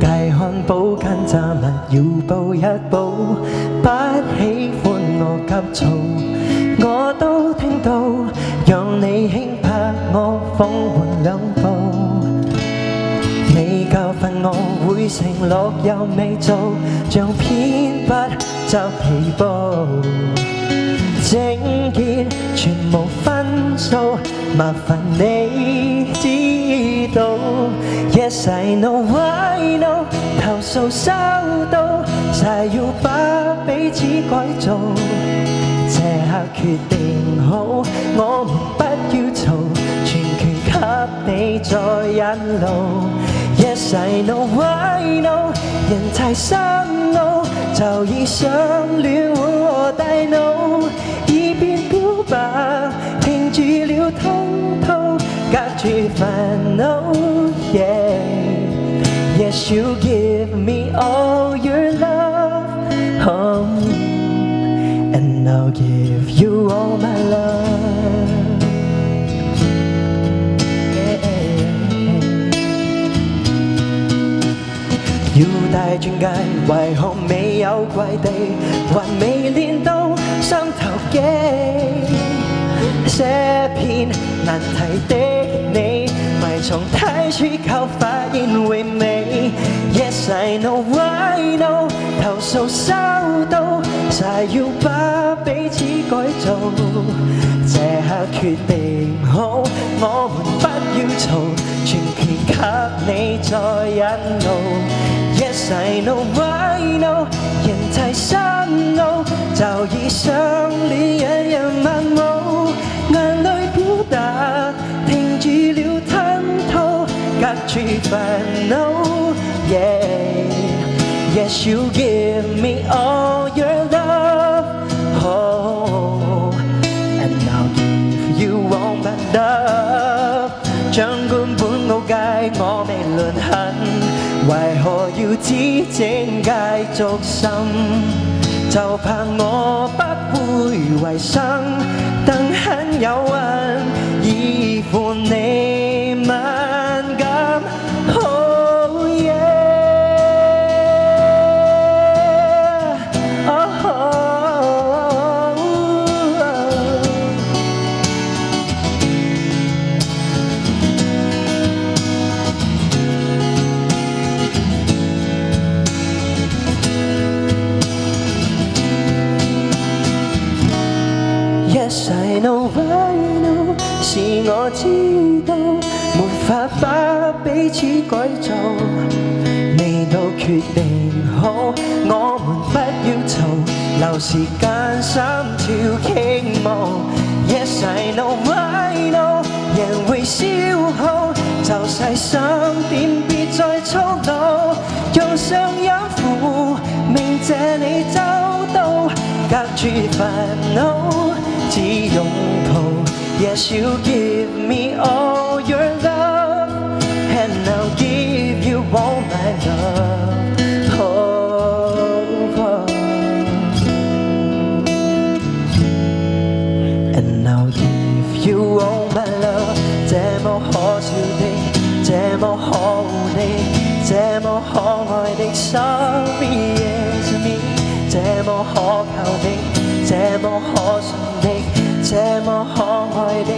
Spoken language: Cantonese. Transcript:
戒看寶間雜物要步一步，不喜歡我急躁，我都聽到，讓你輕拍我放緩兩步。你教訓我會承諾又未做，像鉛筆執起步，整潔全無分數，麻煩你知道。Yes I know I know， 投訴收到，誓要把彼此改造。這刻決定好，我們不要嘈，全權給你再引路。Yes I know I know， 人太深奧，就已想亂我大腦，一邊表白停住了通途，隔住煩惱。Yes you give me all your love， and I'll give you all my love。要大鑽戒，為何未有跪地，還未練到雙頭肌？這片難題的你，迷從太初後發現回味。Yes I know I know， 投訴收到，誓要把彼此改造。這刻決定好，我們不要嘈，全權給你再引路。Yes I know I know， 人太深奧，就已相戀一樣盲目，眼淚表達停住了吞吐，隔住煩惱。Yes you give me all your love， and I'll give you all my love。掌管本奧界，我未論恨，為何要只整繼續心？就怕我不會為生，更很有運，以負你敏感。Oh yeah， Yes I know I know， 是我知道，沒法把彼此改造，未到決定好，我們不要嘈，留時間心跳傾慕。Yes I know I know， 人會消耗，就細心點，別再粗魯，用上音符鳴謝你周到，隔住煩惱。只擁抱 ，Yes you give me all your love， and I'll give you all my love。And I'll give you all my love。這麼可笑的，這麼可惡的，這麼可愛的 ，Sorry is me， 這麼可靠的。這麼可信的，這麼可愛的